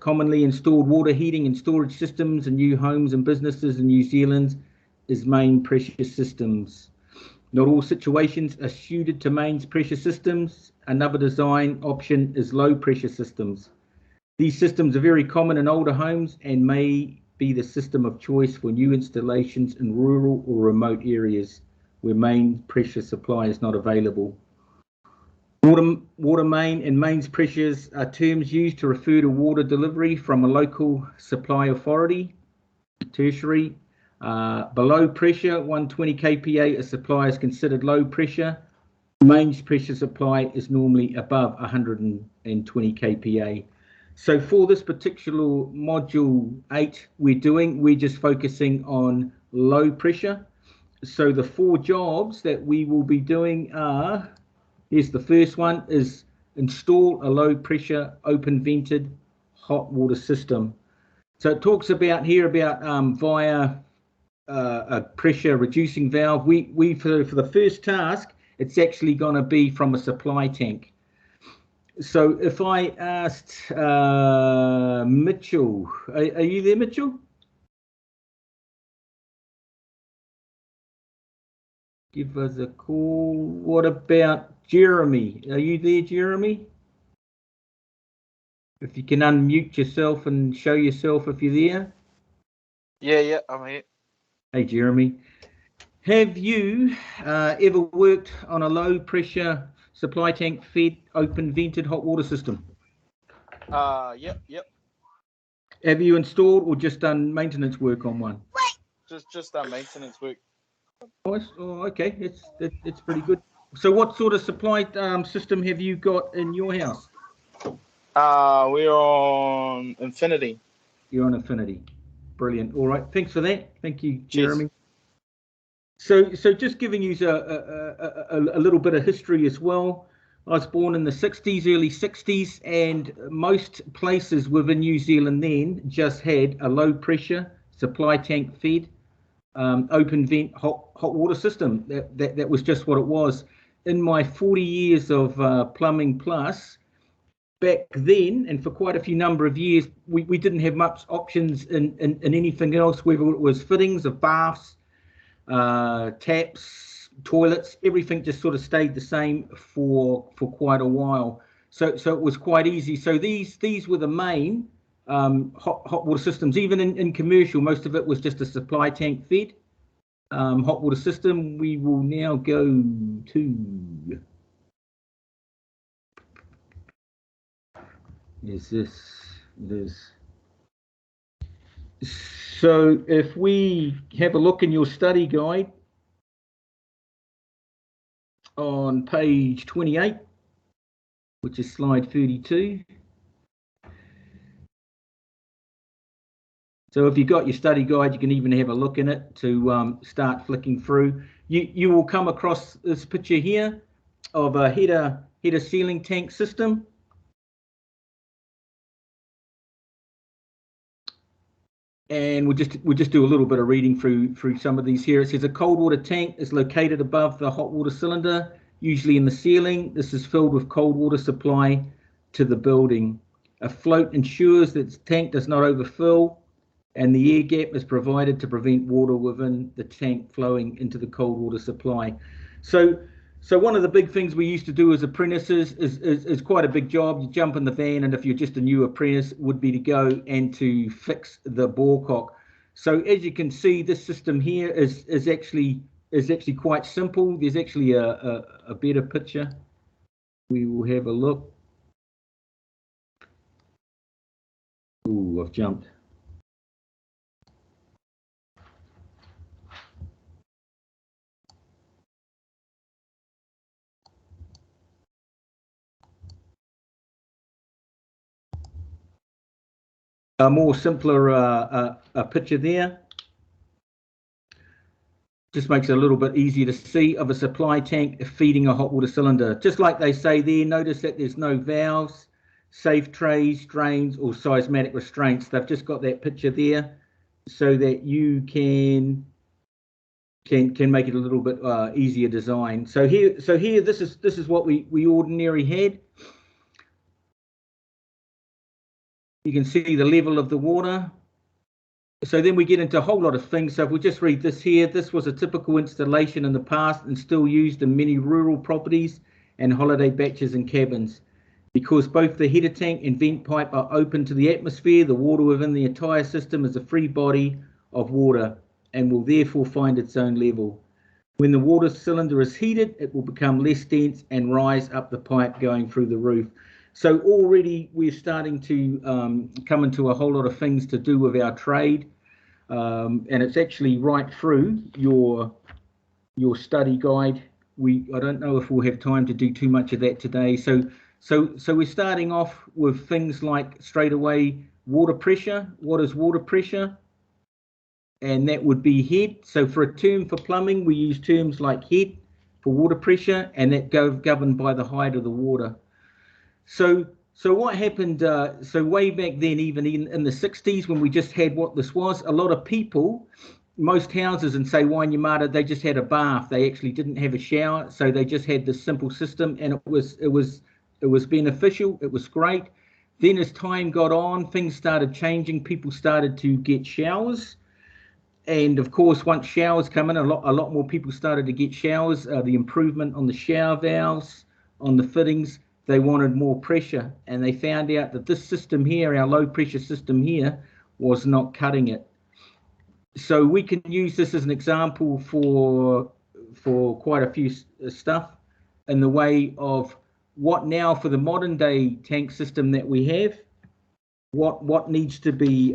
Commonly installed water heating and storage systems in new homes and businesses in New Zealand is main pressure systems. Not all situations are suited to mains pressure systems. Another design option is low pressure systems. These systems are very common in older homes and may be the system of choice for new installations in rural or remote areas where main pressure supply is not available. Water main and mains pressures are terms used to refer to water delivery from a local supply authority. Tertiary, below pressure, 120 kPa, a supply is considered low pressure. Mains pressure supply is normally above 120 kPa. So for this particular module 8 we're just focusing on low pressure. So the 4 jobs that we will be doing are, here's the first one, is install a low pressure open vented hot water system. So it talks about here about via a pressure reducing valve. We for the first task, it's actually going to be from a supply tank. So if I asked Mitchell, are you there, Mitchell? Give us a call. What about Jeremy? Are you there, Jeremy? If you can unmute yourself and show yourself if you're there. Yeah, I'm here. Hey, Jeremy. Have you ever worked on a low pressure supply tank fed open vented hot water system? Yep. Have you installed or just done maintenance work on one? Just done maintenance work. Oh, okay, it's pretty good. So what sort of supply system have you got in your house? We're on Infinity. You're on Infinity. Brilliant. All right, thanks for that. Thank you, Jeremy. Cheers. So just giving you a little bit of history as well. I was born in the 60s, early 60s, and most places within New Zealand then just had a low pressure supply tank fed open vent hot water system. That was just what it was. In my 40 years of plumbing plus, back then, and for quite a few number of years, we didn't have much options in anything else, whether it was fittings of baths, taps, toilets, everything just sort of stayed the same for quite a while. So it was quite easy. So these were the main hot water systems. Even in commercial, most of it was just a supply tank fed hot water system. We will now go to, is this. So if we have a look in your study guide on page 28, which is slide 32. So if you've got your study guide, you can even have a look in it to start flicking through. You will come across this picture here of a header sealing tank system. And we'll just do a little bit of reading through some of these here. It says a cold water tank is located above the hot water cylinder, usually in the ceiling. This is filled with cold water supply to the building. A float ensures that the tank does not overfill, and the air gap is provided to prevent water within the tank flowing into the cold water supply. So one of the big things we used to do as apprentices is quite a big job. You jump in the van, and if you're just a new apprentice, would be to go and to fix the bore cock. So as you can see, this system here is actually quite simple. There's actually a better picture. We will have a look. Ooh, I've jumped. A more simpler a picture there. Just makes it a little bit easier to see of a supply tank feeding a hot water cylinder. Just like they say there, notice that there's no valves, safe trays, drains, or seismic restraints. They've just got that picture there so that you can make it a little bit easier design. So here, this is what we ordinarily had. You can see the level of the water. So then we get into a whole lot of things. So if we just read this here, this was a typical installation in the past and still used in many rural properties and holiday batches and cabins. Because both the header tank and vent pipe are open to the atmosphere, the water within the entire system is a free body of water and will therefore find its own level. When the water cylinder is heated, it will become less dense and rise up the pipe going through the roof. So already we're starting to come into a whole lot of things to do with our trade, and it's actually right through your study guide. I don't know if we'll have time to do too much of that today. So we're starting off with things like straight away water pressure. What is water pressure? And that would be head. So for a term for plumbing, we use terms like head for water pressure, and that governed by the height of the water. So what happened, so way back then, even in the 60s, when we just had what this was, a lot of people, most houses in, say, Wainyamata, they just had a bath. They actually didn't have a shower, so they just had this simple system, and it was beneficial. It was great. Then as time got on, things started changing. People started to get showers. And of course, once showers come in, a lot more people started to get showers. The improvement on the shower valves, on the fittings, they wanted more pressure, and they found out that this system here, our low pressure system here, was not cutting it. So we can use this as an example for quite a few stuff in the way of what now for the modern day tank system that we have, what needs to be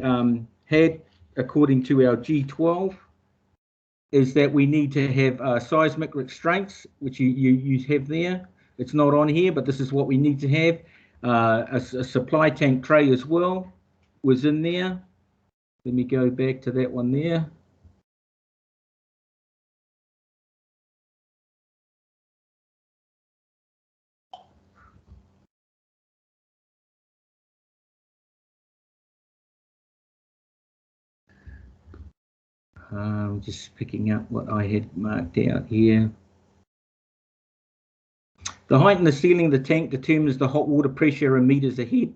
had according to our G12 is that we need to have seismic restraints, which you have there. It's not on here, but this is what we need to have. A supply tank tray as well was in there. Let me go back to that one there. Just picking up what I had marked out here. The height and the ceiling of the tank determines the hot water pressure in meters a head.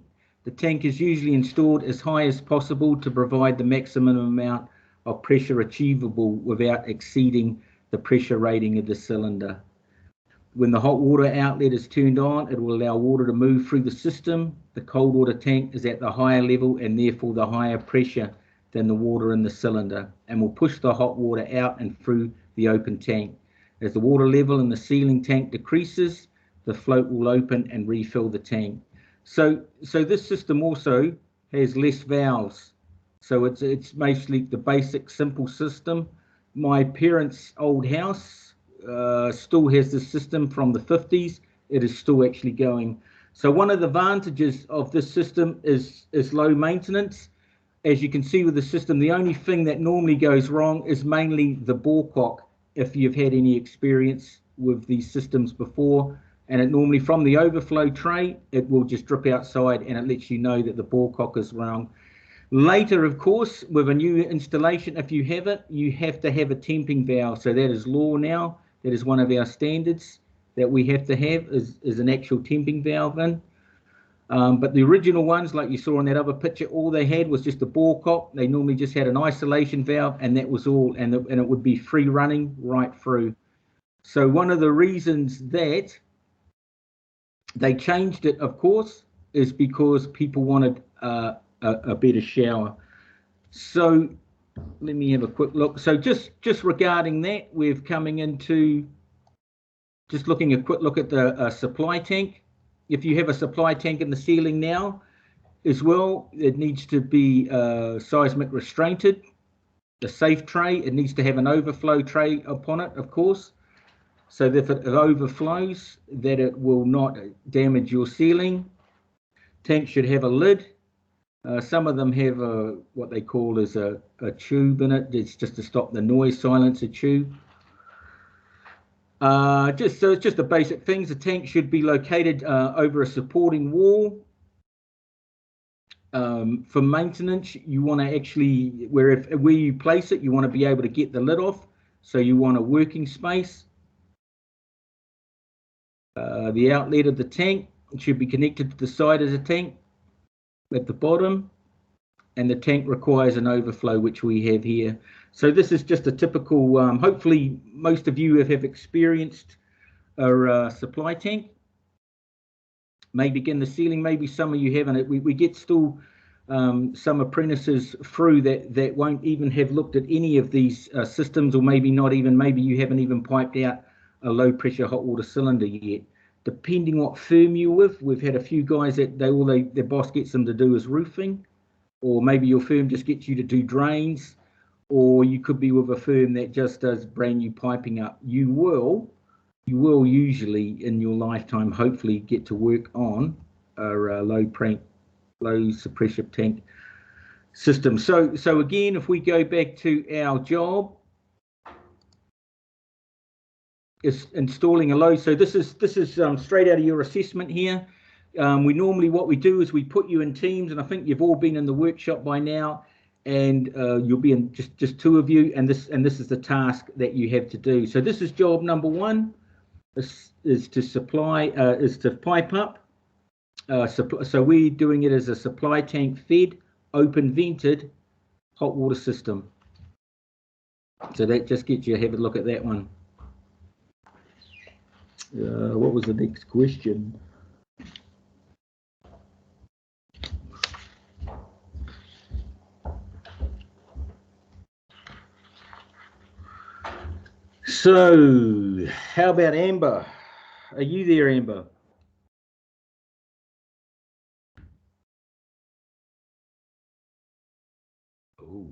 The tank is usually installed as high as possible to provide the maximum amount of pressure achievable without exceeding the pressure rating of the cylinder. When the hot water outlet is turned on, it will allow water to move through the system. The cold water tank is at the higher level and therefore the higher pressure than the water in the cylinder, and will push the hot water out and through the open tank. As the water level in the sealing tank decreases, the float will open and refill the tank. So this system also has less valves. So it's mostly the basic simple system. My parents' old house still has this system from the 50s. It is still actually going. So one of the advantages of this system is low maintenance. As you can see with the system, the only thing that normally goes wrong is mainly the bore cock, if you've had any experience with these systems before. And it normally, from the overflow tray, it will just drip outside and it lets you know that the bore cock is wrong. Later, of course, with a new installation, if you have it, you have to have a temping valve. So that is law now. That is one of our standards that we have to have is an actual temping valve in. But the original ones, like you saw in that other picture, all they had was just a bore cock. They normally just had an isolation valve, and that was all, and it would be free running right through. So one of the reasons that they changed it, of course, is because people wanted a better shower. So let me have a quick look. So just regarding that, we're coming into just looking a quick look at the supply tank. If you have a supply tank in the ceiling now as well, it needs to be seismic restrainted. The safe tray, it needs to have an overflow tray upon it, of course, so that if it overflows, that it will not damage your ceiling. Tank should have a lid. Some of them have what they call is a tube in it. It's just to stop the noise, silencer tube. Just the basic things. The tank should be located over a supporting wall. For maintenance, you want to actually, where you place it, you want to be able to get the lid off. So you want a working space. The outlet of the tank should be connected to the side of the tank. at the bottom, and the tank requires an overflow, which we have here. So this is just a typical, hopefully most of you have experienced a supply tank. Maybe in the ceiling, maybe some of you haven't. We get still some apprentices through that won't even have looked at any of these systems, or maybe not even, maybe you haven't even piped out a low pressure hot water cylinder yet. Depending what firm you're with, we've had a few guys that their boss gets them to do is roofing, or maybe your firm just gets you to do drains, or you could be with a firm that just does brand new piping up. You will usually in your lifetime hopefully get to work on a low pressure tank system. So again, if we go back to our job, is installing a low. So this is straight out of your assessment here. We normally, what we do is we put you in teams, and I think you've all been in the workshop by now, and you'll be in just two of you, and this is the task that you have to do. So this is job number one, is to pipe up. So we're doing it as a supply tank fed, open vented hot water system. So that just gets you to have a look at that one. What was the next question? So, how about Amber? Are you there, Amber? Oh.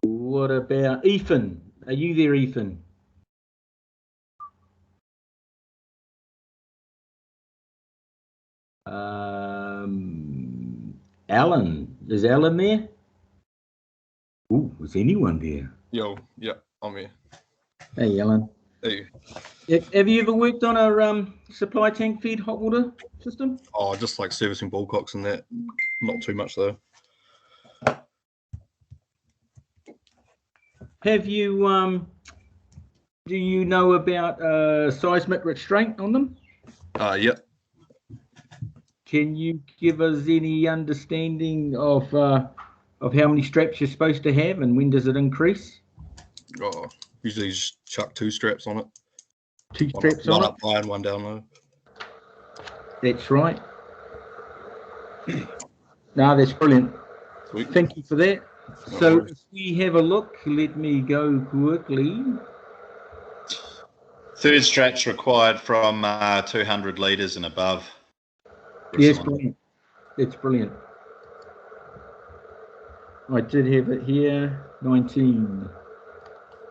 What about Ethan? Are you there, Ethan? Alan, is Alan there? Oh, is anyone there? Yo, yeah, I'm here. Hey, Alan. Hey. Have you ever worked on a supply tank fed hot water system? Oh, just like servicing ballcocks and that. Not too much though. Have you do you know about seismic restraint on them? Yep. Can you give us any understanding of how many straps you're supposed to have, and when does it increase? Oh, usually just chuck 2 straps on it. Two straps on it? One up high and one down low. That's right. No, that's brilliant. Sweet. Thank you for that. No So worries. if we have a look, let me go quickly. 3rd straps required from 200 litres and above. Yes, brilliant. It's brilliant. I did have it here, 19.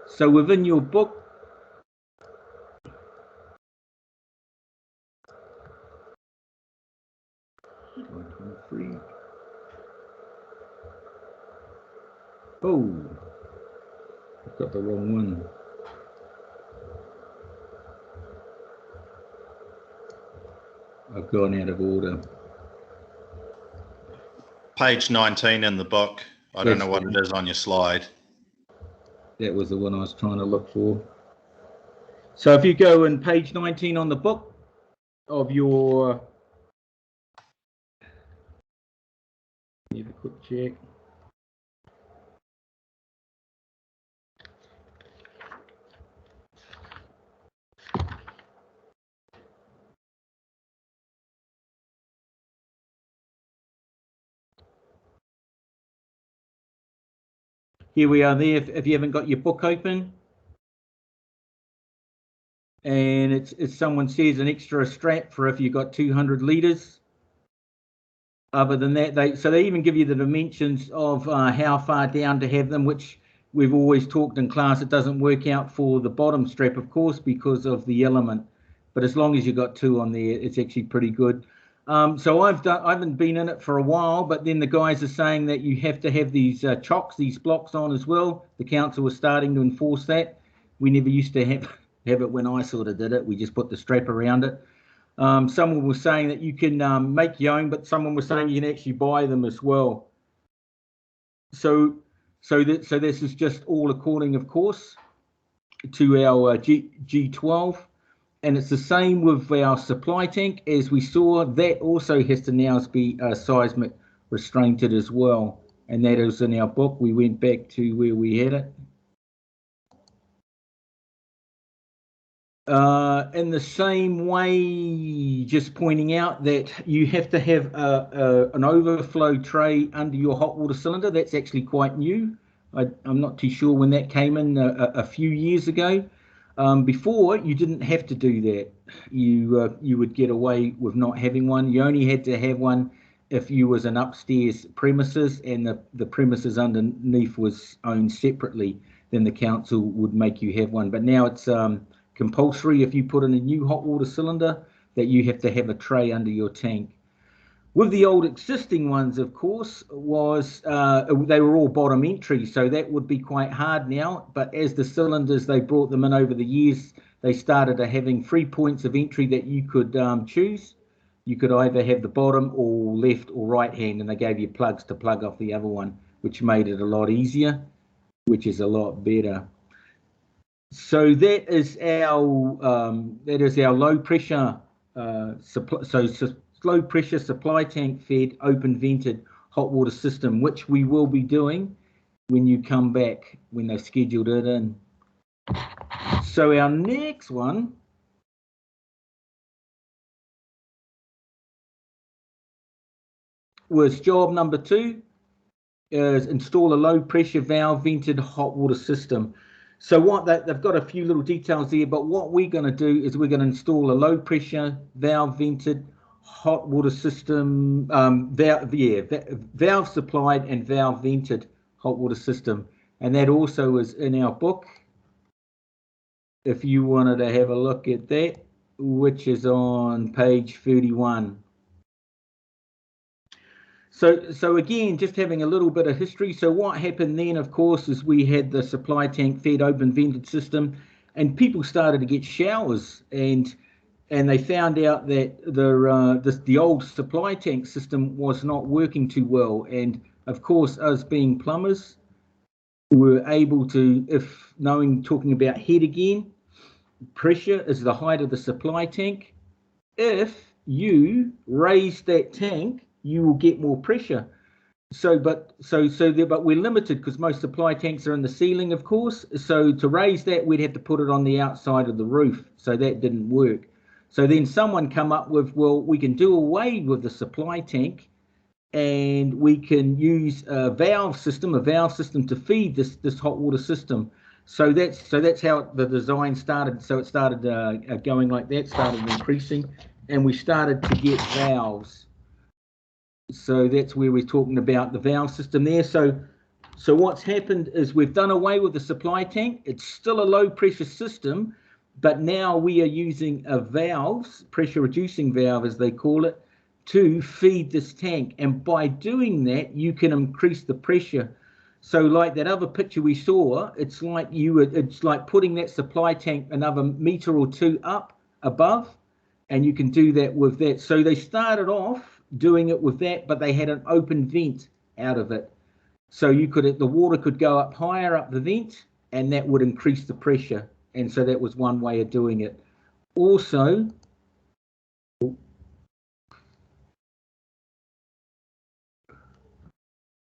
So within your book, oh, I've got the wrong one. I've gone out of order. Page 19 in the book. I don't know what it is on your slide. That was the one I was trying to look for. So if you go in page 19 on the book of your, have a quick check. Here we are there, if you haven't got your book open. And it's someone says an extra strap for if you've got 200 litres. Other than that, they even give you the dimensions of how far down to have them, which we've always talked in class. It doesn't work out for the bottom strap, of course, because of the element. But as long as you've got 2 on there, it's actually pretty good. So I haven't been in it for a while, but then the guys are saying that you have to have these chocks, these blocks on as well. The council was starting to enforce that. We never used to have it when I sort of did it. We just put the strap around it. Someone was saying that you can make your own, but someone was saying you can actually buy them as well. So this is just all according, of course, to our G12. and it's the same with our supply tank. As we saw, that also has to now be seismic restrained as well, and that is in our book. We went back to where we had it. In the same way, just pointing out that you have to have an overflow tray under your hot water cylinder. That's actually quite new. I'm not too sure when that came in a few years ago. Before, you didn't have to do that. You would get away with not having one. You only had to have one if you was an upstairs premises and the premises underneath was owned separately. Then the council would make you have one. But now it's compulsory if you put in a new hot water cylinder that you have to have a tray under your tank. With the old existing ones, of course, was they were all bottom entry, so that would be quite hard now. But as the cylinders, they brought them in over the years, they started having 3 points of entry that you could choose. You could either have the bottom or left or right hand, and they gave you plugs to plug off the other one, which made it a lot easier, which is a lot better. So that is our low pressure low pressure supply tank fed open vented hot water system, which we will be doing when you come back, when they've scheduled it in. So our next one was job number 2, is install a low pressure valve vented hot water system. So they've got a few little details there, but what we're going to do is we're going to install a low pressure valve vented hot water system, valve supplied and valve vented hot water system, and that also is in our book if you wanted to have a look at that, which is on page 31. So again, just having a little bit of history. So what happened then, of course, is we had the supply tank fed open vented system, and people started to get showers, and they found out that the old supply tank system was not working too well. And of course, us being plumbers, were able to, talking about head again, pressure is the height of the supply tank. If you raise that tank, you will get more pressure. But we're limited because most supply tanks are in the ceiling, of course. So to raise that, we'd have to put it on the outside of the roof. So that didn't work. So then someone come up with, well, we can do away with the supply tank, and we can use a valve system to feed this hot water system. So that's how the design started. So it started going like that, started increasing, and we started to get valves. So that's where we're talking about the valve system there. So what's happened is we've done away with the supply tank. It's still a low pressure system, but now we are using a pressure reducing valve, as they call it, to feed this tank. And by doing that, you can increase the pressure. So like that other picture we saw, it's like putting that supply tank another meter or 2 up above, and you can do that with that. So they started off doing it with that, but they had an open vent out of it. So the water could go up higher up the vent, and that would increase the pressure. And so that was one way of doing it. Also,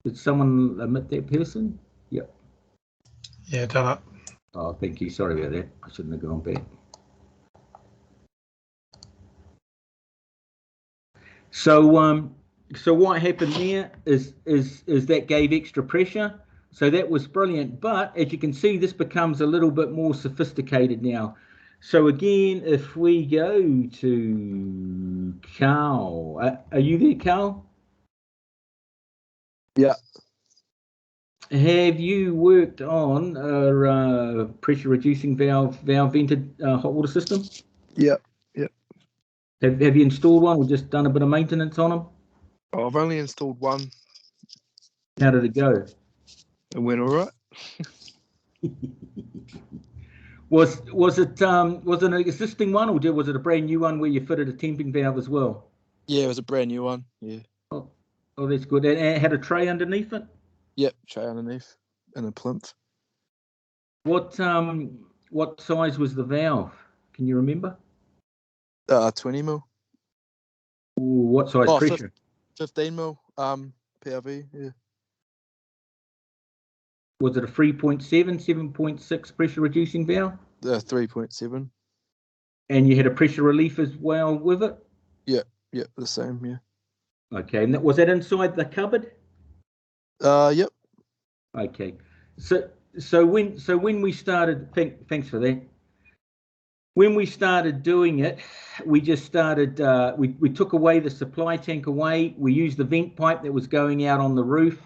did someone admit that person? Yep. Yeah, done it. Oh, thank you. Sorry about that. I shouldn't have gone back. So what happened there is that gave extra pressure. So that was brilliant. But as you can see, this becomes a little bit more sophisticated now. So again, if we go to Carl, are you there, Carl? Yeah. Have you worked on a pressure reducing valve vented hot water system? Yep. Have you installed one or just done a bit of maintenance on them? Oh, I've only installed one. How did it go? It went all right. Was it an existing one, or was it a brand new one where you fitted a temping valve as well? Yeah, it was a brand new one. Yeah. Oh, that's good. And it had a tray underneath it? Yep, tray underneath and a plinth. What size was the valve? Can you remember? 20 mil. Ooh, what size Oh, pressure? 15 mil. PRV. Yeah. Was it a 3.7, 7.6 pressure reducing valve? 3.7. And you had a pressure relief as well with it? Yeah, the same. Yeah. Okay, and was that inside the cupboard? Yep. Okay, so when we started, thanks for that. When we started doing it, we just started. We took away the supply tank away. We used the vent pipe that was going out on the roof,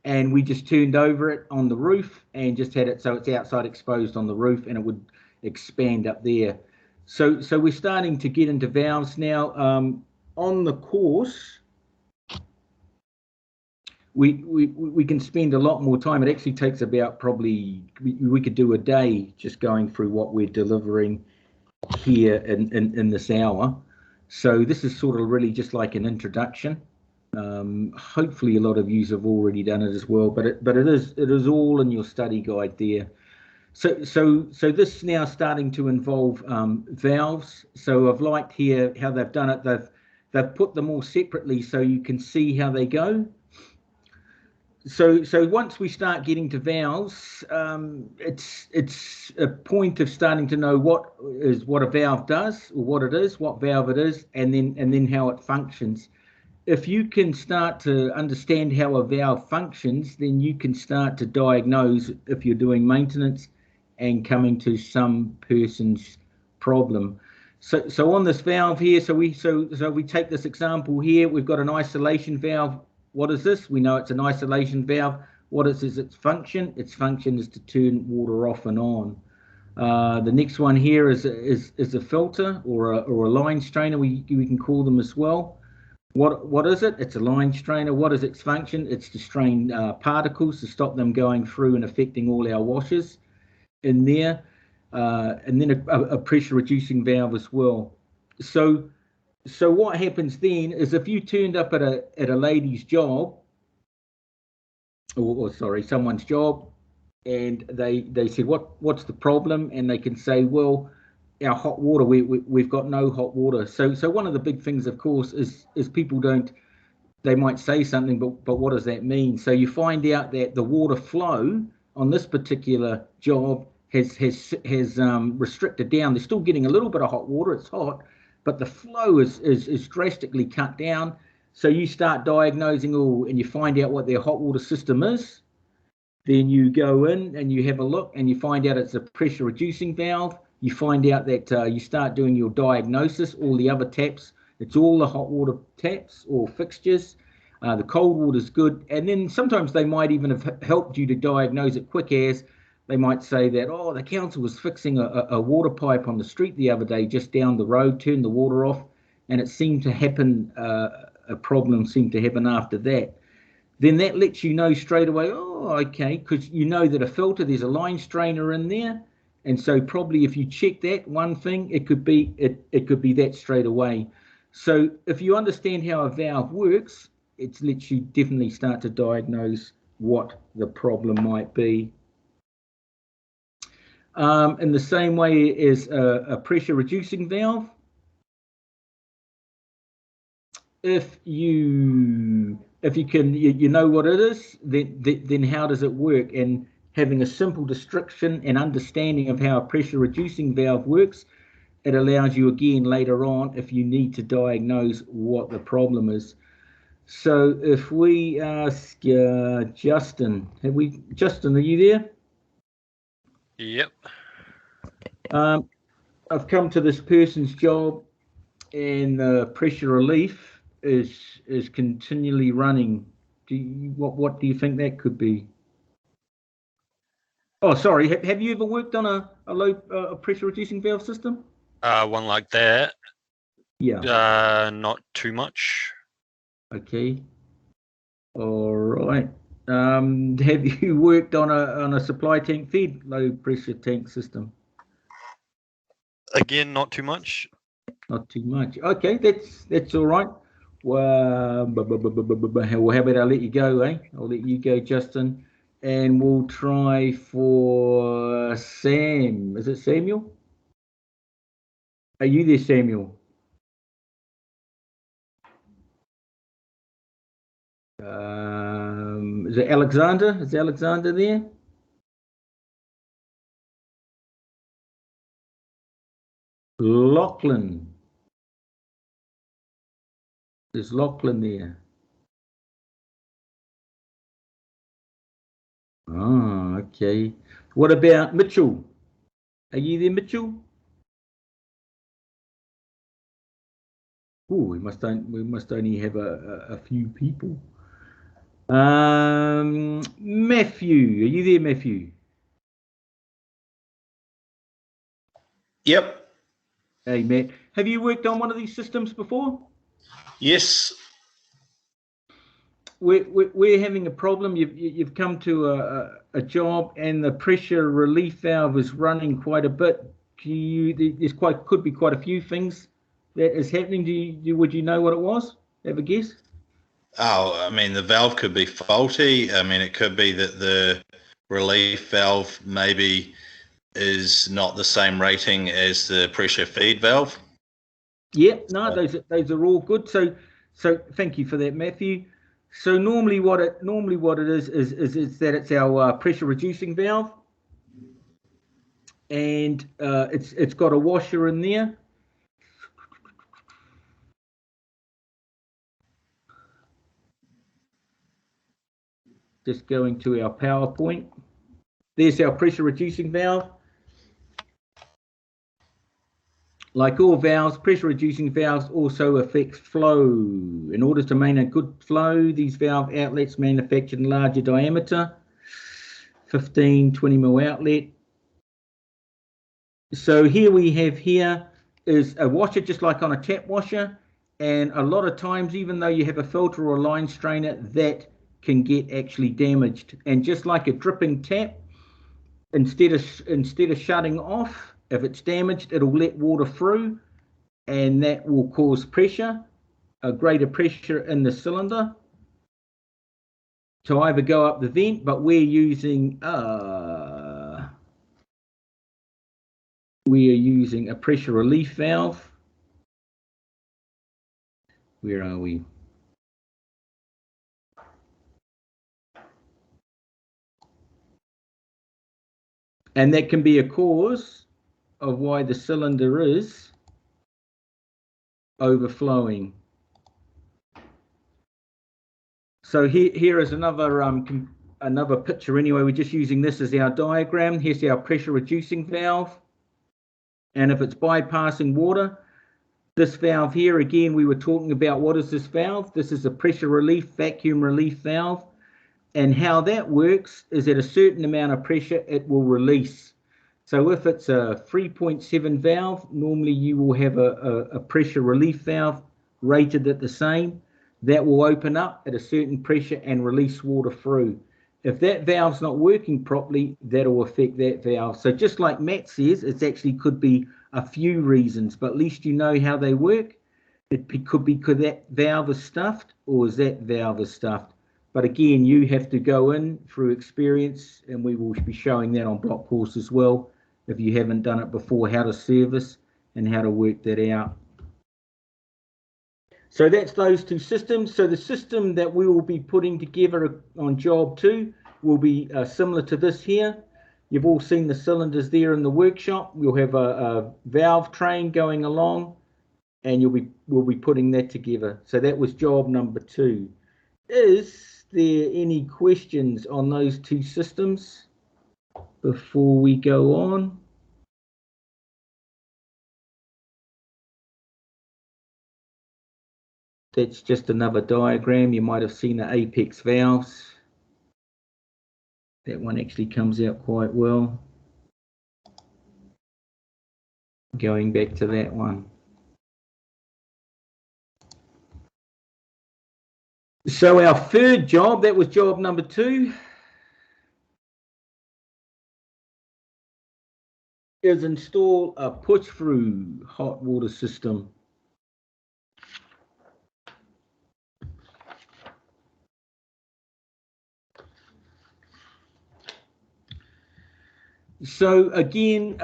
and we just turned over it on the roof and just had it so it's outside exposed on the roof, and it would expand up there. So we're starting to get into valves now. On the course, we can spend a lot more time. It actually takes about probably we could do a day just going through what we're delivering here in this hour. So this is sort of really just like an introduction. Hopefully a lot of you have already done it as well, but it is all in your study guide there. So this is now starting to involve valves. So I've liked here how they've done it. They've put them all separately so you can see how they go. So once we start getting to valves, it's a point of starting to know what a valve does, or what it is, what valve it is, and then how it functions. If you can start to understand how a valve functions, then you can start to diagnose if you're doing maintenance and coming to some person's problem. So on this valve here, so we take this example here. We've got an isolation valve. What is this? We know it's an isolation valve. What is its function? Its function is to turn water off and on. The next one here is a filter or a line strainer. We can call them as well. What is it? It's a line strainer. What is its function? It's to strain particles, to stop them going through and affecting all our washers in there. And then a pressure reducing valve as well. So what happens then is if you turned up at a lady's job, or sorry, someone's job, and they said what's the problem, and they can say, well, our hot water, we've got no hot water. So one of the big things, of course, is people don't. They might say something, but what does that mean? So you find out that the water flow on this particular job has restricted down. They're still getting a little bit of hot water. It's hot, but the flow is drastically cut down. So you start diagnosing and you find out what their hot water system is. Then you go in and you have a look and you find out it's a pressure reducing valve. You find out that you start doing your diagnosis. All the other taps, it's all the hot water taps or fixtures. The cold water is good. And then sometimes they might even have helped you to diagnose it quick, as they might say that, oh, the council was fixing a water pipe on the street the other day just down the road, turned the water off, and it seemed to happen, a problem seemed to happen after that. Then that lets you know straight away, oh, okay, because you know that a filter, there's a line strainer in there. And so probably if you check that one thing, it could be that straight away. So if you understand how a valve works, it lets you definitely start to diagnose what the problem might be. In the same way as a pressure reducing valve, if you can, you know what it is, then how does it work? And having a simple description and understanding of how a pressure reducing valve works, it allows you again later on if you need to diagnose what the problem is. So if we ask Justin, Justin, are you there? Yep. I've come to this person's job, and the pressure relief is continually running. What do you think that could be? Oh, sorry. Have you ever worked on a low pressure reducing valve system? One like that. Yeah. Not too much. Okay. All right. Have you worked on a supply tank fed low pressure tank system? Again, not too much. Not too much. Okay, that's all right. Well, how about I let you go, eh? I'll let you go, Justin, and we'll try for Sam. Is it Samuel? Are you there, Samuel? Is it Alexander? Is Alexander there? Lachlan. Is Lachlan there? Oh, okay. What about Mitchell? Are you there, Mitchell? Oh, we must only have a few people. Matthew, are you there, Matthew? Yep. Hey, Matt. Have you worked on one of these systems before? Yes. We're having a problem. You've come to a job and the pressure relief valve is running quite a bit. Could be quite a few things that is happening. Would you know what it was? Have a guess? Oh, I mean, the valve could be faulty. I mean, it could be that the relief valve maybe is not the same rating as the pressure feed valve. Yeah, no, those are all good. So thank you for that, Matthew. So normally what it is that it's our pressure reducing valve, and it's got a washer in there. Just going to our PowerPoint. There's our pressure reducing valve. Like all valves, pressure reducing valves also affects flow. In order to maintain a good flow, these valve outlets manufactured in larger diameter, 15, 20 mil outlet. So here we have is a washer just like on a tap washer, and a lot of times, even though you have a filter or a line strainer, that can get actually damaged. And just like a dripping tap, instead of shutting off, if it's damaged, it'll let water through, and that will cause pressure, a greater pressure in the cylinder to either go up the vent, but we're using a pressure relief valve. Where are we? And that can be a cause of why the cylinder is overflowing. So here is another picture anyway. We're just using this as our diagram. Here's our pressure reducing valve. And if it's bypassing water, this valve here, again, we were talking about what is this valve? This is a pressure relief, vacuum relief valve. And how that works is at a certain amount of pressure, it will release. So if it's a 3.7 valve, normally you will have a pressure relief valve rated at the same. That will open up at a certain pressure and release water through. If that valve's not working properly, that'll affect that valve. So just like Matt says, it actually could be a few reasons, but at least you know how they work. Could be because that valve is stuffed, or is that valve is stuffed. But again, you have to go in through experience, and we will be showing that on block course as well, if you haven't done it before, how to service and how to work that out. So that's those two systems. So the system that we will be putting together on job 2 will be similar to this here. You've all seen the cylinders there in the workshop. We'll have a valve train going along, and we'll be putting that together. So that was job number 2. Is there any questions on those two systems before we go on? That's just another diagram. You might have seen the apex valves. That one actually comes out quite well. Going back to that one. So our third job, that was job number 2, is install a push-through hot water system. So again,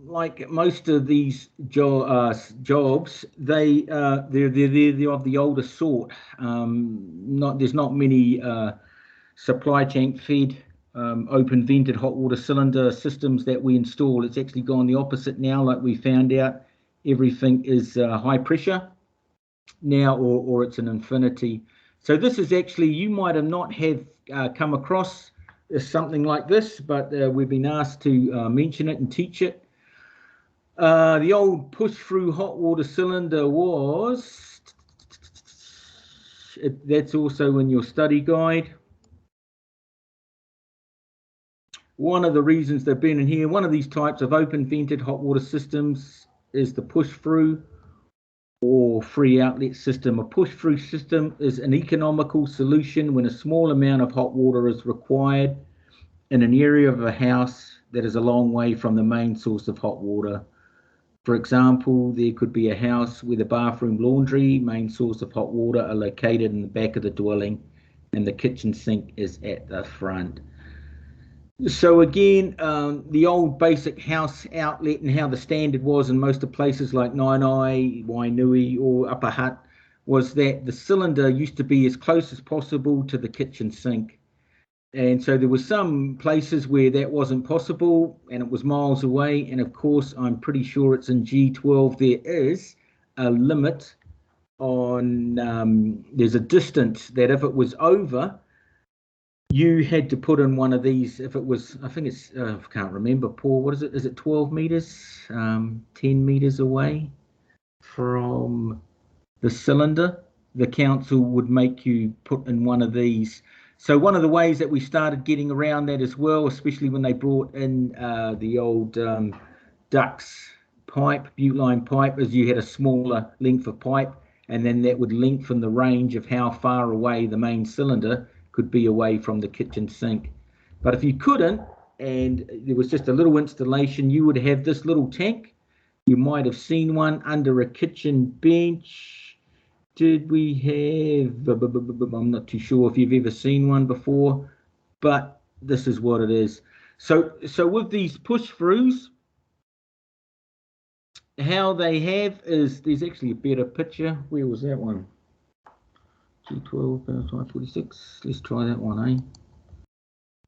like most of these jobs, they're of the older sort. There's not many supply tank fed open vented hot water cylinder systems that we install. It's actually gone the opposite now. Like we found out, everything is high pressure now, or it's an infinity. So this is actually, you might have not have come across something like this, but we've been asked to mention it and teach it. The old push-through hot water cylinder was, that's also in your study guide. One of the reasons they've been in here, one of these types of open vented hot water systems is the push-through or free outlet system. A push-through system is an economical solution when a small amount of hot water is required in an area of a house that is a long way from the main source of hot water. For example, there could be a house where the bathroom, laundry, main source of hot water are located in the back of the dwelling and the kitchen sink is at the front. So again, the old basic house outlet and how the standard was in most of the places like Nainai, Wainui or Upper Hutt was that the cylinder used to be as close as possible to the kitchen sink. And so there were some places where that wasn't possible and it was miles away. And of course, I'm pretty sure it's in G12, there is a limit on, there's a distance that if it was over, you had to put in one of these. If it was, I think it's, I can't remember, Paul, what is it? Is it 12 meters, 10 meters away from the cylinder? The council would make you put in one of these. So one of the ways that we started getting around that as well, especially when they brought in the old ducts pipe, butane pipe, is you had a smaller length of pipe, and then that would lengthen the range of how far away the main cylinder could be away from the kitchen sink. But if you couldn't, and there was just a little installation, you would have this little tank. You might have seen one under a kitchen bench. Did we have, I'm not too sure if you've ever seen one before, but this is what it is. So with these push throughs, how they have is, there's actually a better picture. Where was that one? G12, 46. Let's try that one, eh?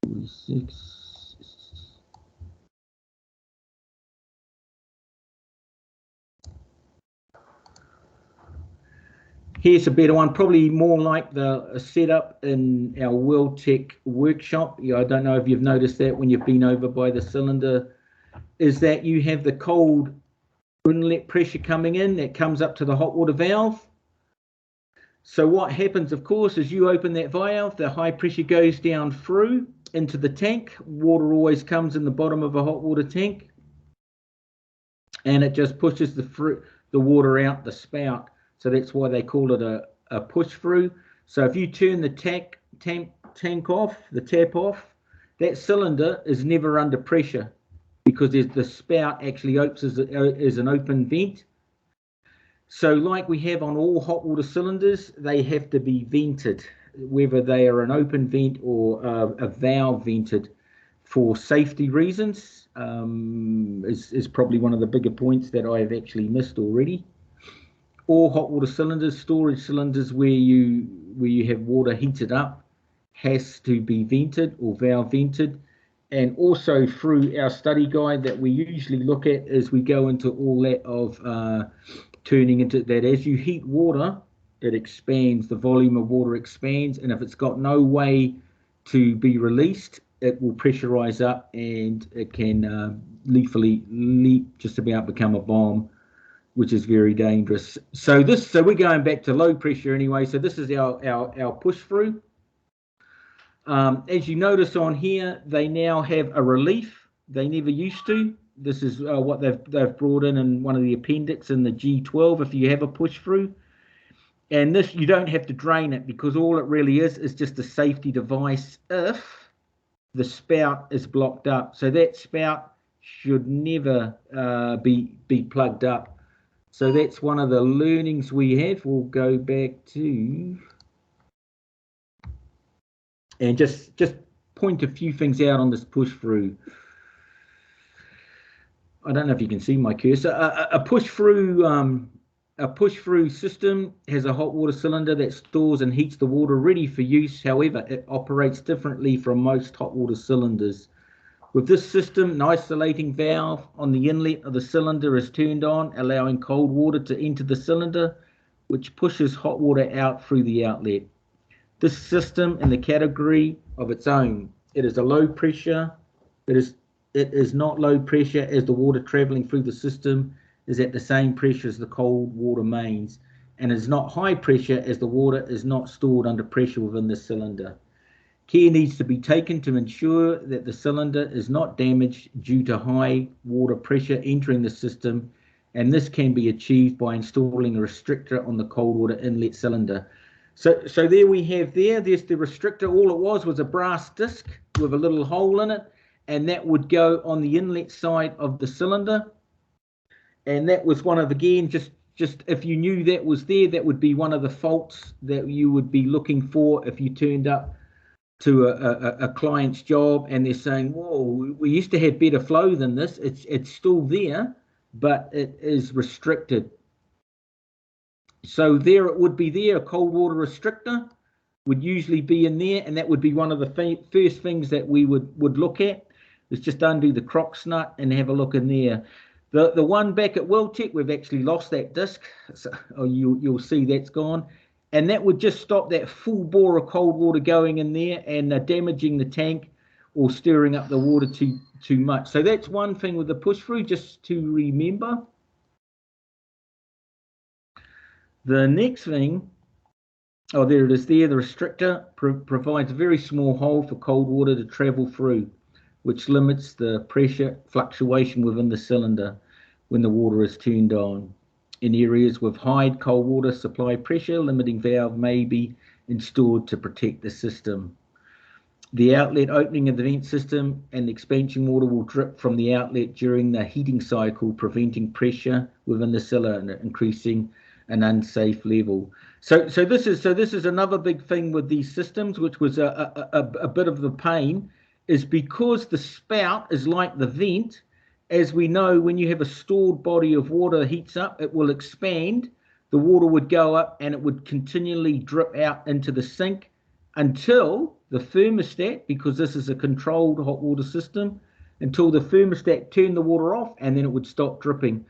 46. Here's a better one, probably more like the setup in our WorldTech workshop. Yeah, I don't know if you've noticed that when you've been over by the cylinder, is that you have the cold inlet pressure coming in that comes up to the hot water valve. So what happens, of course, is you open that valve, the high pressure goes down through into the tank. Water always comes in the bottom of a hot water tank, and it just pushes the water out the spout. So that's why they call it a push through. So if you turn the tank off, the tap off, that cylinder is never under pressure because the spout actually opens as an open vent. So like we have on all hot water cylinders, they have to be vented, whether they are an open vent or a valve vented, for safety reasons, is probably one of the bigger points that I have actually missed already. All hot water cylinders, storage cylinders where you have water heated up, has to be vented or valve vented. And also through our study guide that we usually look at as we go into all that of turning into that, as you heat water, it expands, the volume of water expands, and if it's got no way to be released, it will pressurize up and it can lethally just about become a bomb, which is very dangerous. So we're going back to low pressure anyway. So this is our push through. As you notice on here, they now have a relief. They never used to. This is what they've brought in one of the appendix in the G12 if you have a push through. And this, you don't have to drain it because all it really is just a safety device if the spout is blocked up. So that spout should never be plugged up. So that's one of the learnings we have. We'll go back to and just point a few things out on this push through. I don't know if you can see my cursor. A push-through system has a hot water cylinder that stores and heats the water ready for use. However, it operates differently from most hot water cylinders. With this system, an isolating valve on the inlet of the cylinder is turned on, allowing cold water to enter the cylinder, which pushes hot water out through the outlet. This system in the category of its own. It is a low pressure. It is not low pressure, as the water traveling through the system is at the same pressure as the cold water mains, and is not high pressure, as the water is not stored under pressure within the cylinder. Care needs to be taken to ensure that the cylinder is not damaged due to high water pressure entering the system, and this can be achieved by installing a restrictor on the cold water inlet cylinder. So there we have there's the restrictor. All it was a brass disc with a little hole in it, and that would go on the inlet side of the cylinder. And that was one of, again, just if you knew that was there, that would be one of the faults that you would be looking for if you turned up to a client's job and they're saying, whoa, we used to have better flow than this. It's still there, but it is restricted. So there it would be there, a cold water restrictor would usually be in there, and that would be one of the first things that we would look at, is just undo the Crocs nut and have a look in there. The one back at Wetback, we've actually lost that disc, so you'll see that's gone, and that would just stop that full bore of cold water going in there and damaging the tank or stirring up the water too much. So that's one thing with the push through, just to remember. The next thing, oh, there it is there. The restrictor provides a very small hole for cold water to travel through, which limits the pressure fluctuation within the cylinder when the water is turned on. In areas with high cold water supply pressure, limiting valve may be installed to protect the system. The outlet opening of the vent system and the expansion water will drip from the outlet during the heating cycle, preventing pressure within the cylinder, increasing an unsafe level. So this is another big thing with these systems, which was a bit of the pain, is because the spout is like the vent. As we know, when you have a stored body of water heats up, it will expand, the water would go up and it would continually drip out into the sink until the thermostat, because this is a controlled hot water system, until the thermostat turned the water off, and then it would stop dripping.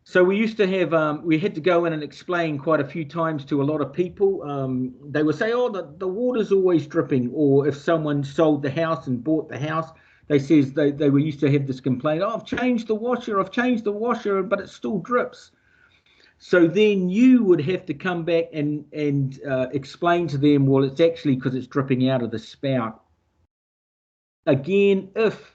So we used to have, we had to go in and explain quite a few times to a lot of people. They would say, oh, the water's always dripping. Or if someone sold the house and bought the house, they were used to have this complaint, oh, I've changed the washer, but it still drips. So then you would have to come back and explain to them, well, it's actually because it's dripping out of the spout. Again, if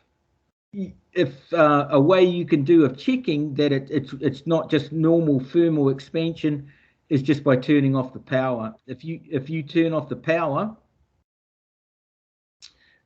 a way you can do of checking that it's not just normal thermal expansion is just by turning off the power. If you turn off the power,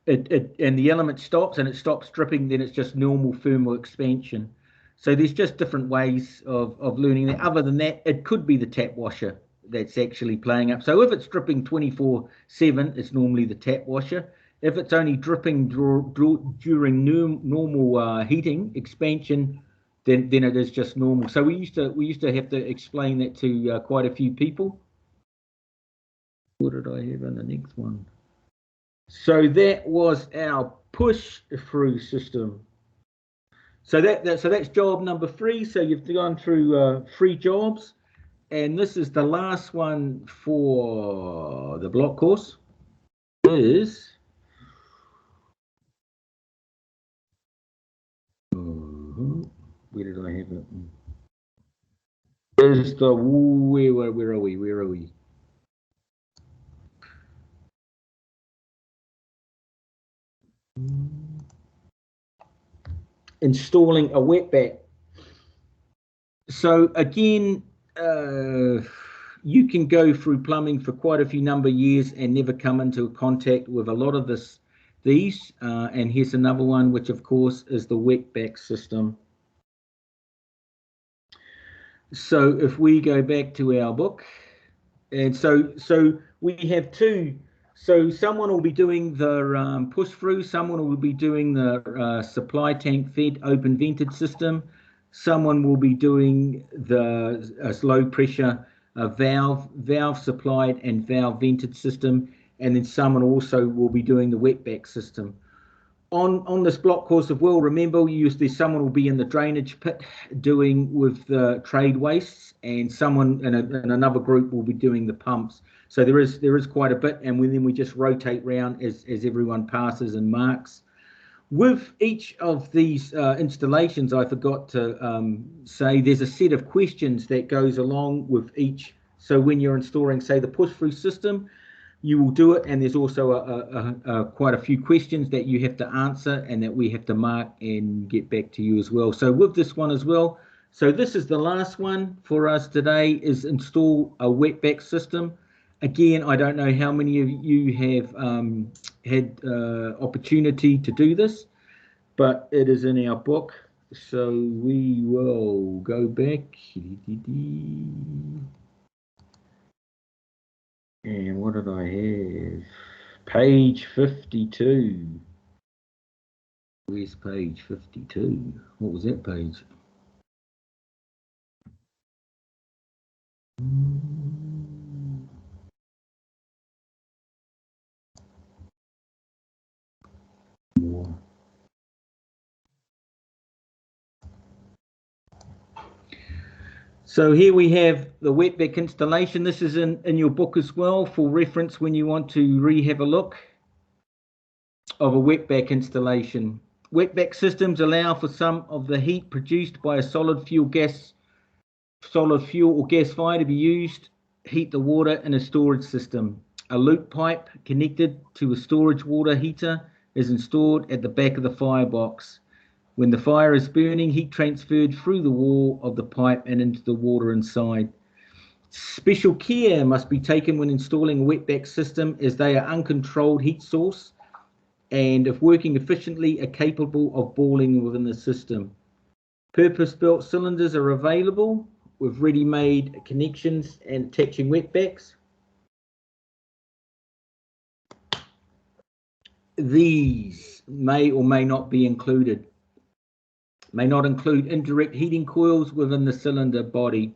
and the element stops and it stops dripping, then it's just normal thermal expansion. So there's just different ways of learning that. Other than that, it could be the tap washer that's actually playing up. So if it's dripping 24/7, it's normally the tap washer. If it's only dripping during normal heating expansion, then it is just normal. So we used to have to explain that to quite a few people. What did I have in the next one? So that was our push through system. So that's job number 3. So you've gone through 3 jobs, and this is the last one for the block course. Is where did I have it? Is the where are we? Installing a wetback. So again, you can go through plumbing for quite a few number of years and never come into contact with a lot of these. And here's another one, which of course is the wetback system. So if we go back to our book, and so we have 2 So someone will be doing the push through, someone will be doing the supply tank fed open vented system, someone will be doing the low pressure valve supplied and valve vented system, and then someone also will be doing the wetback system. On this block course of well, remember there's someone will be in the drainage pit doing with the trade wastes, and someone and another group will be doing the pumps. So there is quite a bit, and then we just rotate round as everyone passes and marks. With each of these installations, I forgot to say there's a set of questions that goes along with each. So when you're installing, say, the push-through system, you will do it, and there's also quite a few questions that you have to answer and that we have to mark and get back to you as well. So with this one as well, so this is the last one for us today, is install a wetback system. Again, I don't know how many of you have had opportunity to do this, but it is in our book. So we will go back. And what did I have? Page 52. Where's page 52? What was that page? So here we have the wetback installation. This is in your book as well for reference when you want to have a look of a wetback installation. Wetback systems allow for some of the heat produced by a solid fuel or gas fire to be used to heat the water in a storage system. A loop pipe connected to a storage water heater is installed at the back of the firebox. When the fire is burning, heat transferred through the wall of the pipe and into the water inside. Special care must be taken when installing a wetback system, as they are uncontrolled heat source, and if working efficiently, are capable of boiling within the system. Purpose-built cylinders are available with ready-made connections and attaching wetbacks. These may or may not be included. May not include indirect heating coils within the cylinder body.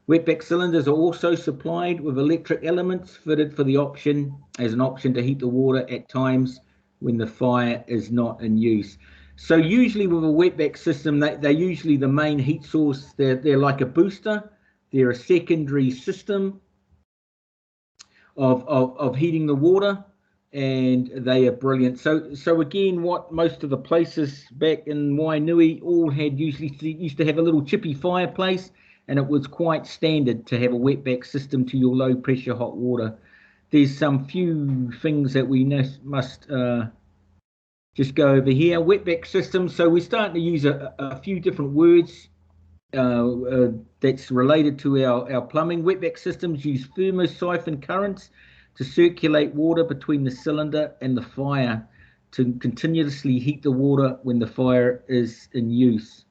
Wetback cylinders are also supplied with electric elements fitted for the option as an option to heat the water at times when the fire is not in use. So usually with a wetback system, they're usually the main heat source. They're like a booster. They're a secondary system of heating the water, and they are brilliant. So again, what most of the places back in Wainui all had used to have a little chippy fireplace, and it was quite standard to have a wetback system to your low pressure hot water. There's some few things that we must just go over here. Wetback system. So we're starting to use a few different words that's related to our plumbing. Wetback systems use thermosiphon currents to circulate water between the cylinder and the fire to continuously heat the water when the fire is in use.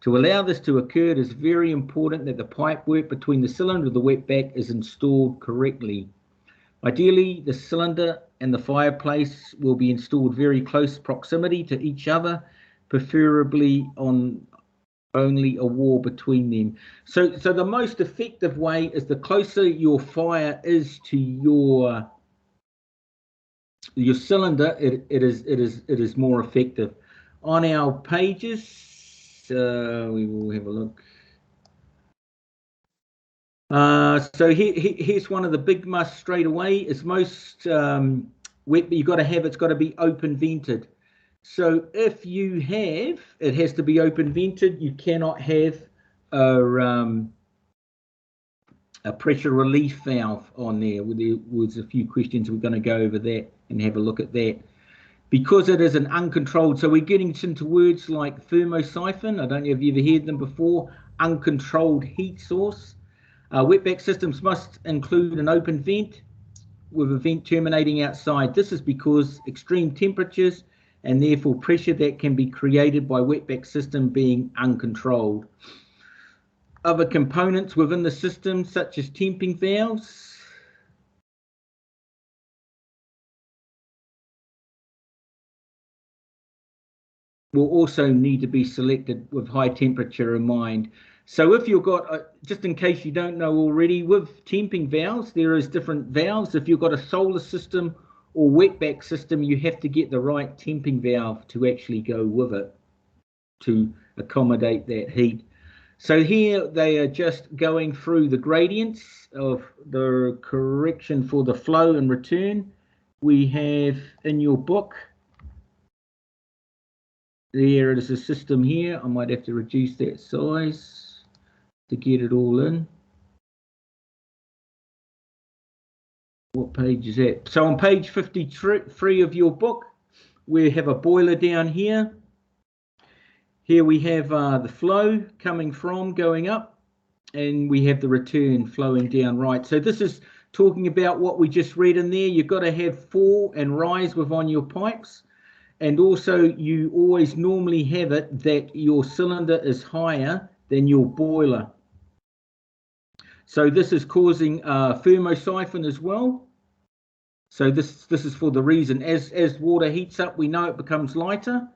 To allow this to occur, it is very important that the pipework between the cylinder and the wetback is installed correctly. Ideally, the cylinder and the fireplace will be installed very close proximity to each other, preferably on only a wall between them. So the most effective way is the closer your fire is to your cylinder, it is more effective. On our pages, we will have a look. So here's one of the big musts straight away. Is most wet, you've got to have, it's got to be open vented. So if you have, it has to be open vented. You cannot have a pressure relief valve on there. There was a few questions. We're going to go over that and have a look at that. Because it is an uncontrolled, so we're getting into words like thermosiphon. I don't know if you've ever heard them before. Uncontrolled heat source. Wetback systems must include an open vent with a vent terminating outside. This is because extreme temperatures and therefore pressure that can be created by wetback system being uncontrolled. Other components within the system, such as temping valves, will also need to be selected with high temperature in mind. So if you've got, just in case you don't know already, with temping valves, there is different valves. If you've got a solar system or wetback system, you have to get the right temping valve to actually go with it to accommodate that heat. So here they are just going through the gradients of the correction for the flow and return. We have in your book, there it is, a system here. I might have to reduce that size to get it all in. What page is that? So on page 53 of your book, we have a boiler down here. Here we have the flow coming from going up, and we have the return flowing down right. So this is talking about what we just read in there. You've got to have fall and rise within your pipes. And also you always normally have it that your cylinder is higher than your boiler. So this is causing thermosiphon as well. So this is for the reason, as water heats up, we know it becomes lighter.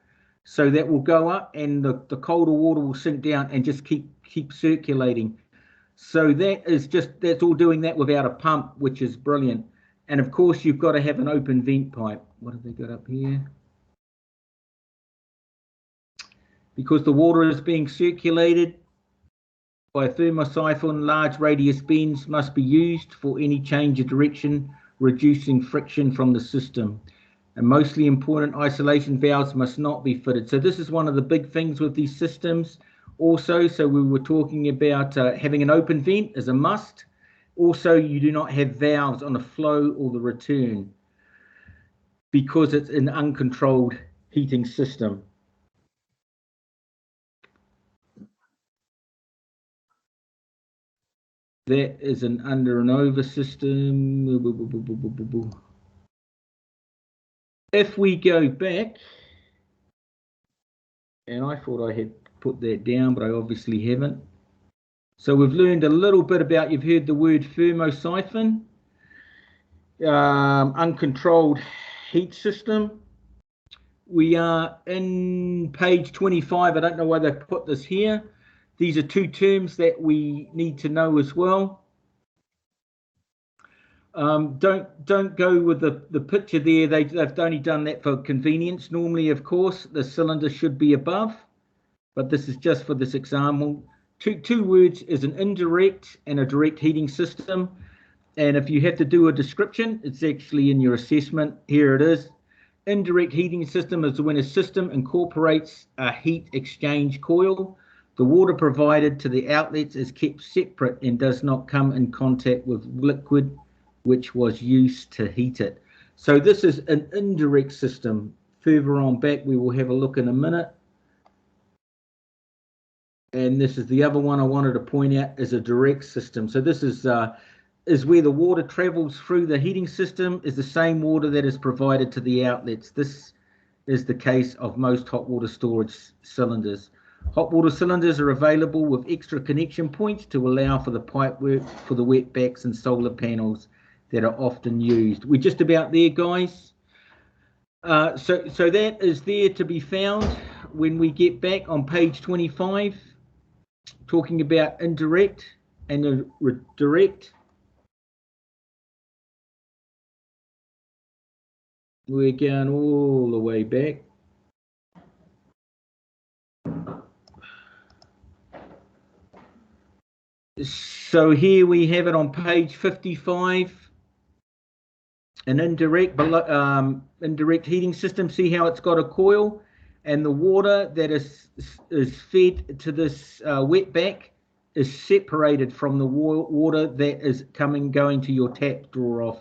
So that will go up, and the colder water will sink down and just keep circulating. So that's all doing that without a pump, which is brilliant. And of course, you've got to have an open vent pipe. What have they got up here? Because the water is being circulated by a thermosiphon, large radius bends must be used for any change of direction, reducing friction from the system. And mostly important, isolation valves must not be fitted. So this is one of the big things with these systems also. So we were talking about having an open vent as a must. Also, you do not have valves on the flow or the return because it's an uncontrolled heating system. That is an under and over system. If we go back, and I thought I had put that down, but I obviously haven't. So we've learned a little bit about, you've heard the word thermosiphon, uncontrolled heat system. We are in page 25. I don't know why they put this here. These are two terms that we need to know as well. Don't go with the picture there. They've only done that for convenience. Normally, of course, the cylinder should be above, but this is just for this example. Two words is an indirect and a direct heating system. And if you have to do a description, it's actually in your assessment. Here it is. Indirect heating system is when a system incorporates a heat exchange coil. The water provided to the outlets is kept separate and does not come in contact with liquid which was used to heat it. So this is an indirect system. Further on back, we will have a look in a minute. And this is the other one I wanted to point out, is a direct system. So this is where the water travels through the heating system, is the same water that is provided to the outlets. This is the case of most hot water storage cylinders. Hot water cylinders are available with extra connection points to allow for the pipe work for the wetbacks and solar panels that are often used. We're just about there, guys. So that is there to be found when we get back on page 25, talking about indirect and direct. We're going all the way back. So here we have it on page 55. An indirect heating system. See how it's got a coil, and the water that is fed to this wetback is separated from the water that is going to your tap draw off.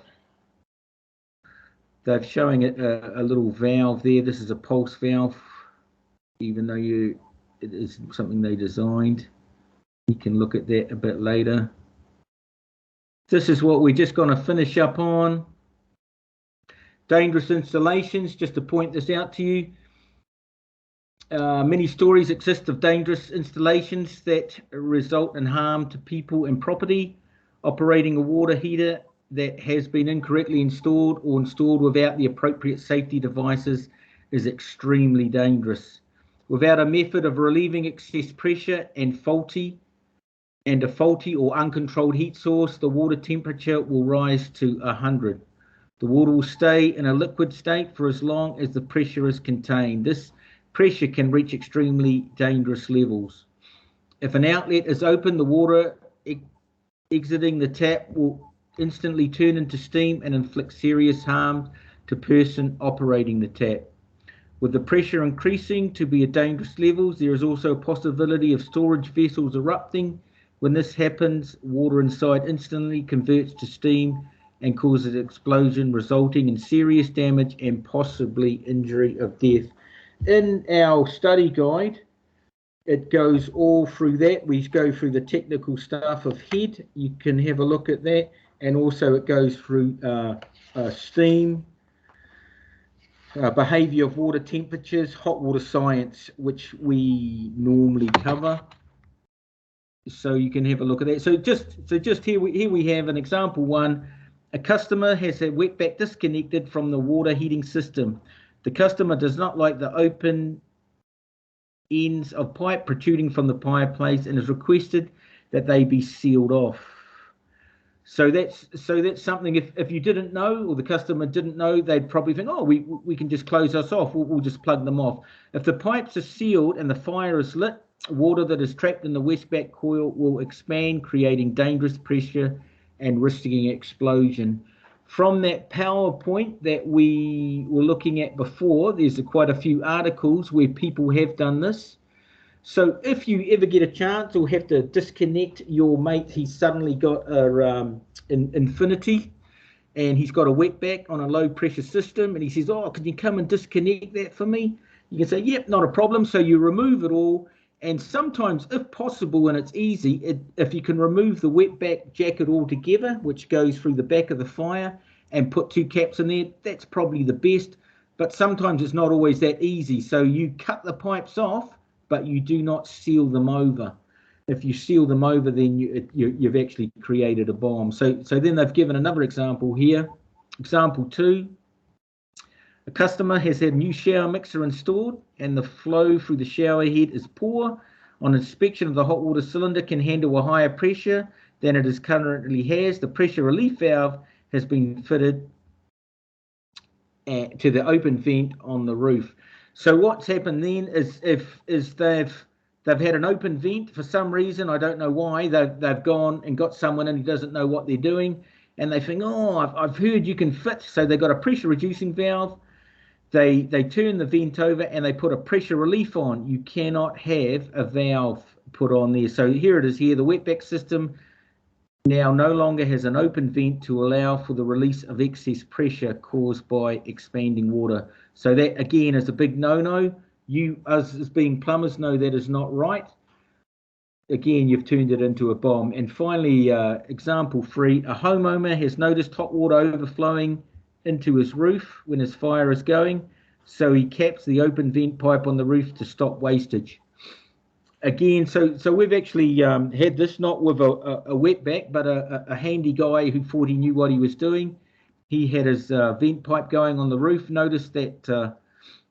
They're showing it a little valve there. This is a pulse valve, even though it is something they designed. You can look at that a bit later. This is what we're just going to finish up on. Dangerous installations, just to point this out to you. Many stories exist of dangerous installations that result in harm to people and property. Operating a water heater that has been incorrectly installed or installed without the appropriate safety devices is extremely dangerous. Without a method of relieving excess pressure and a faulty or uncontrolled heat source, the water temperature will rise to 100. The water will stay in a liquid state for as long as the pressure is contained. This pressure can reach extremely dangerous levels. If an outlet is open, the water exiting the tap will instantly turn into steam and inflict serious harm to the person operating the tap. With the pressure increasing to be at dangerous levels, there is also a possibility of storage vessels erupting. When this happens, water inside instantly converts to steam and causes an explosion, resulting in serious damage and possibly injury of death. In our study guide, it goes all through that. We go through the technical stuff of head. You can have a look at that. And also it goes through steam, behavior of water temperatures, hot water science, which we normally cover. So you can have a look at that. So just here we have an example one. A customer has a wetback disconnected from the water heating system. The customer does not like the open ends of pipe protruding from the fireplace and has requested that they be sealed off. So that's something, if you didn't know, or the customer didn't know, they'd probably think, oh, we can just close us off, we'll just plug them off. If the pipes are sealed and the fire is lit, water that is trapped in the wetback coil will expand, creating dangerous pressure and risking explosion. From that PowerPoint that we were looking at before, there's quite a few articles where people have done this. So if you ever get a chance or have to disconnect your mate, he's suddenly got an Infinity and he's got a wetback on a low pressure system, and he says, oh, can you come and disconnect that for me? You can say, yep, not a problem. So you remove it all, and sometimes, if possible, and it's easy, if you can remove the wetback jacket altogether, which goes through the back of the fire, and put two caps in there, that's probably the best. But sometimes it's not always that easy. So you cut the pipes off, but you do not seal them over. If you seal them over, then you've actually created a bomb. So then they've given another example here. Example 2. A customer has had a new shower mixer installed and the flow through the shower head is poor. On inspection of the hot water cylinder can handle a higher pressure than it is currently has. The pressure relief valve has been fitted to the open vent on the roof. So what's happened then is they've had an open vent for some reason, I don't know why, they've gone and got someone in who doesn't know what they're doing, and they think, oh, I've heard you can fit. So they've got a pressure reducing valve. They turn the vent over and they put a pressure relief on. You cannot have a valve put on there. So here it is here, the wetback system now no longer has an open vent to allow for the release of excess pressure caused by expanding water. So that again is a big no-no. You, us as being plumbers, know that is not right. Again, you've turned it into a bomb. And finally, example 3, a homeowner has noticed hot water overflowing into his roof when his fire is going. So he caps the open vent pipe on the roof to stop wastage. Again, so we've actually had this not with a wetback, but a handy guy who thought he knew what he was doing. He had his vent pipe going on the roof, noticed that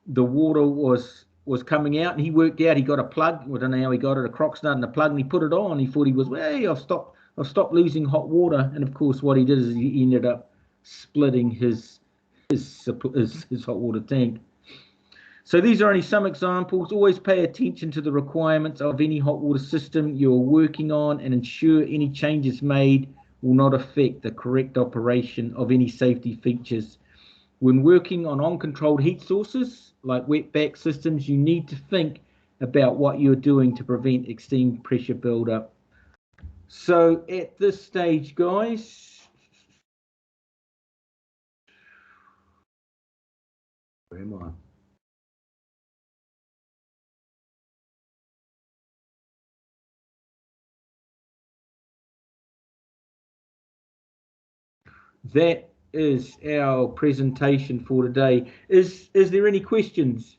the water was coming out, and he worked out, he got a plug, I don't know how he got it, a crock nut and a plug, and he put it on. He thought he was, hey, I've stopped losing hot water. And of course what he did is he ended up splitting his hot water tank. So these are only some examples. Always pay attention to the requirements of any hot water system you're working on and ensure any changes made will not affect the correct operation of any safety features. When working on uncontrolled heat sources like wetback systems, you need to think about what you're doing to prevent extreme pressure buildup. So at this stage, guys, where am I? That is our presentation for today. Is there any questions?